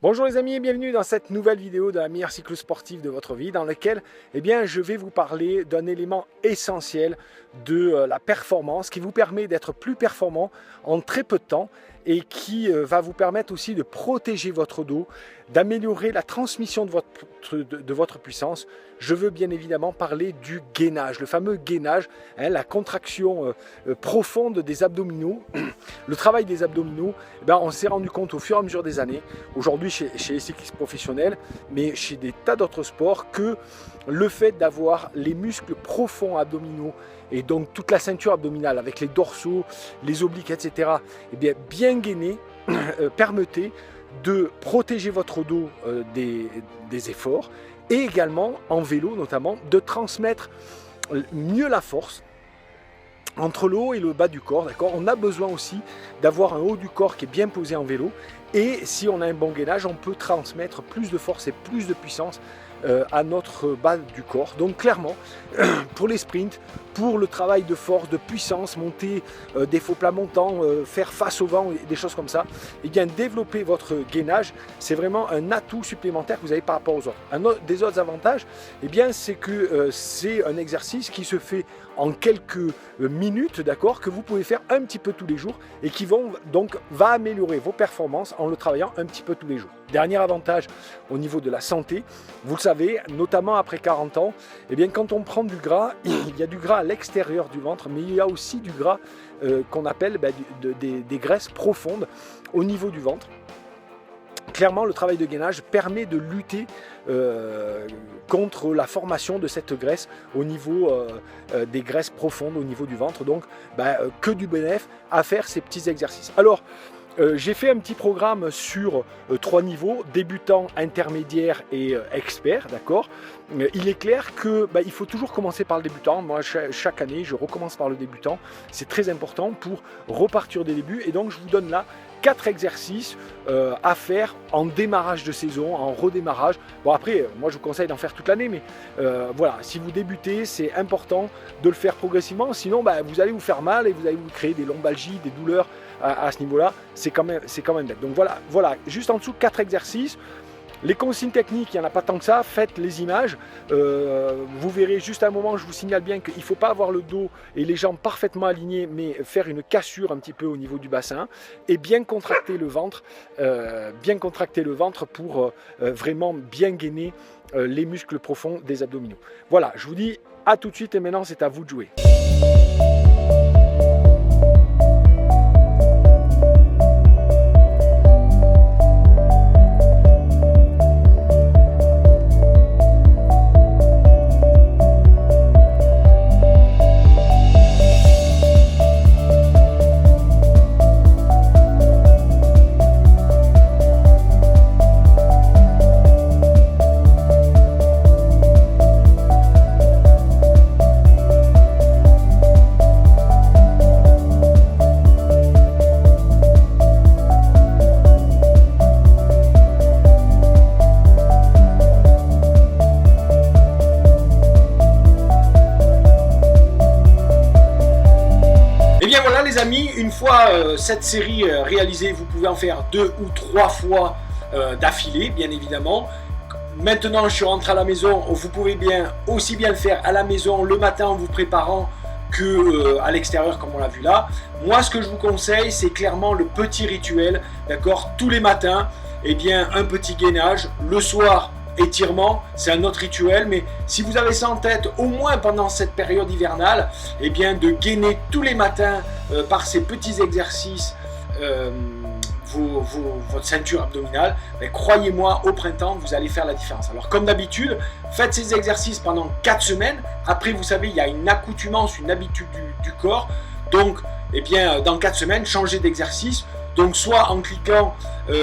Bonjour les amis et bienvenue dans cette nouvelle vidéo de la meilleure cyclo-sportive de votre vie dans laquelle je vais vous parler d'un élément essentiel de la performance qui vous permet d'être plus performant en très peu de temps et qui va vous permettre aussi de protéger votre dos, d'améliorer la transmission de votre puissance. Je veux bien évidemment parler du gainage, le fameux gainage, la contraction profonde des abdominaux. Le travail des abdominaux, on s'est rendu compte au fur et à mesure des années, aujourd'hui chez les cyclistes professionnels, mais chez des tas d'autres sports, que le fait d'avoir les muscles profonds abdominaux et donc toute la ceinture abdominale avec les dorsaux, les obliques, etc., bien gainés, permettait de protéger votre dos des efforts et également en vélo notamment de transmettre mieux la force entre le haut et le bas du corps, d'accord. On a besoin aussi d'avoir un haut du corps qui est bien posé en vélo et si on a un bon gainage, on peut transmettre plus de force et plus de puissance à notre bas du corps. Donc clairement, pour les sprints, pour le travail de force, de puissance, monter des faux plats montants, faire face au vent, des choses comme ça, développer votre gainage, c'est vraiment un atout supplémentaire que vous avez par rapport aux autres. Des autres avantages, c'est que c'est un exercice qui se fait en quelques minutes, d'accord, que vous pouvez faire un petit peu tous les jours et qui va améliorer vos performances en le travaillant un petit peu tous les jours. Dernier avantage au niveau de la santé, vous le savez, notamment après 40 ans, quand on prend du gras, il y a du gras à l'extérieur du ventre, mais il y a aussi du gras qu'on appelle des graisses profondes au niveau du ventre. Clairement, le travail de gainage permet de lutter contre la formation de cette graisse au niveau des graisses profondes au niveau du ventre. Donc, que du bénéfice à faire ces petits exercices. Alors, j'ai fait un petit programme sur 3 niveaux, débutant, intermédiaire et expert, d'accord. Il est clair que il faut toujours commencer par le débutant. Moi, chaque année, je recommence par le débutant. C'est très important pour repartir des débuts. Et donc, je vous donne là 4 exercices à faire en démarrage de saison, en redémarrage. Bon après, moi je vous conseille d'en faire toute l'année, mais voilà, si vous débutez, c'est important de le faire progressivement, sinon vous allez vous faire mal et vous allez vous créer des lombalgies, des douleurs à ce niveau-là, c'est quand même bête. Donc voilà, juste en dessous 4 exercices. Les consignes techniques, il n'y en a pas tant que ça, faites les images, vous verrez juste à un moment, je vous signale bien qu'il ne faut pas avoir le dos et les jambes parfaitement alignées, mais faire une cassure un petit peu au niveau du bassin et bien contracter le ventre pour vraiment bien gainer les muscles profonds des abdominaux. Voilà, je vous dis à tout de suite et maintenant c'est à vous de jouer. Les amis, une fois cette série réalisée, vous pouvez en faire 2 ou 3 fois d'affilée, bien évidemment. Maintenant, je suis rentré à la maison, vous pouvez aussi bien le faire à la maison le matin en vous préparant que à l'extérieur comme on l'a vu là. Moi, ce que je vous conseille, c'est clairement le petit rituel, d'accord, tous les matins, un petit gainage, le soir, étirement, c'est un autre rituel, mais si vous avez ça en tête, au moins pendant cette période hivernale, de gainer tous les matins par ces petits exercices votre ceinture abdominale, croyez-moi, au printemps, vous allez faire la différence. Alors comme d'habitude, faites ces exercices pendant 4 semaines, après vous savez, il y a une accoutumance, une habitude du corps, donc dans 4 semaines, changez d'exercice. Donc soit en cliquant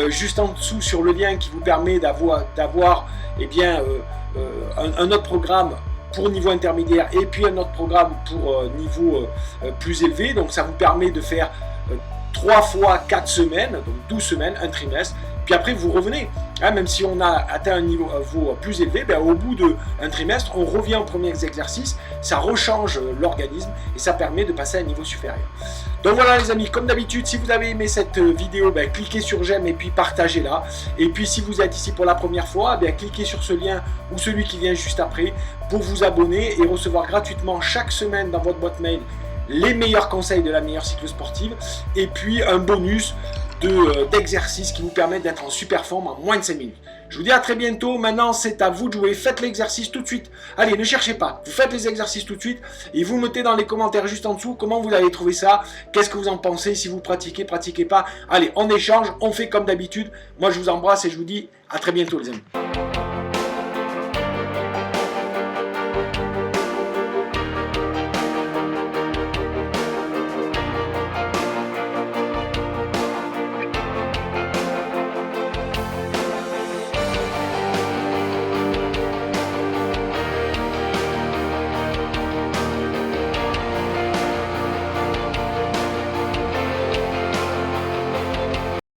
juste en dessous sur le lien qui vous permet d'avoir un autre programme pour niveau intermédiaire et puis un autre programme pour niveau plus élevé. Donc ça vous permet de faire 3 fois 4 semaines, donc 12 semaines, un trimestre. puis après vous revenez. Hein, même si on a atteint un niveau plus élevé, ben, au bout d'un trimestre, on revient aux premiers exercices, ça rechange l'organisme et ça permet de passer à un niveau supérieur. Donc voilà les amis, comme d'habitude, si vous avez aimé cette vidéo, ben, cliquez sur j'aime et puis partagez-la. Et puis si vous êtes ici pour la première fois, ben, cliquez sur ce lien ou celui qui vient juste après pour vous abonner et recevoir gratuitement chaque semaine dans votre boîte mail les meilleurs conseils de la meilleure cyclosportive et puis un bonus d'exercices qui vous permettent d'être en super forme en moins de 5 minutes. Je vous dis à très bientôt. Maintenant, c'est à vous de jouer. Faites l'exercice tout de suite. Allez, ne cherchez pas. Vous faites les exercices tout de suite et vous mettez dans les commentaires juste en dessous comment vous avez trouvé ça. Qu'est-ce que vous en pensez? Si vous pratiquez, pratiquez pas. Allez, on échange. On fait comme d'habitude. Moi, je vous embrasse et je vous dis à très bientôt, les amis.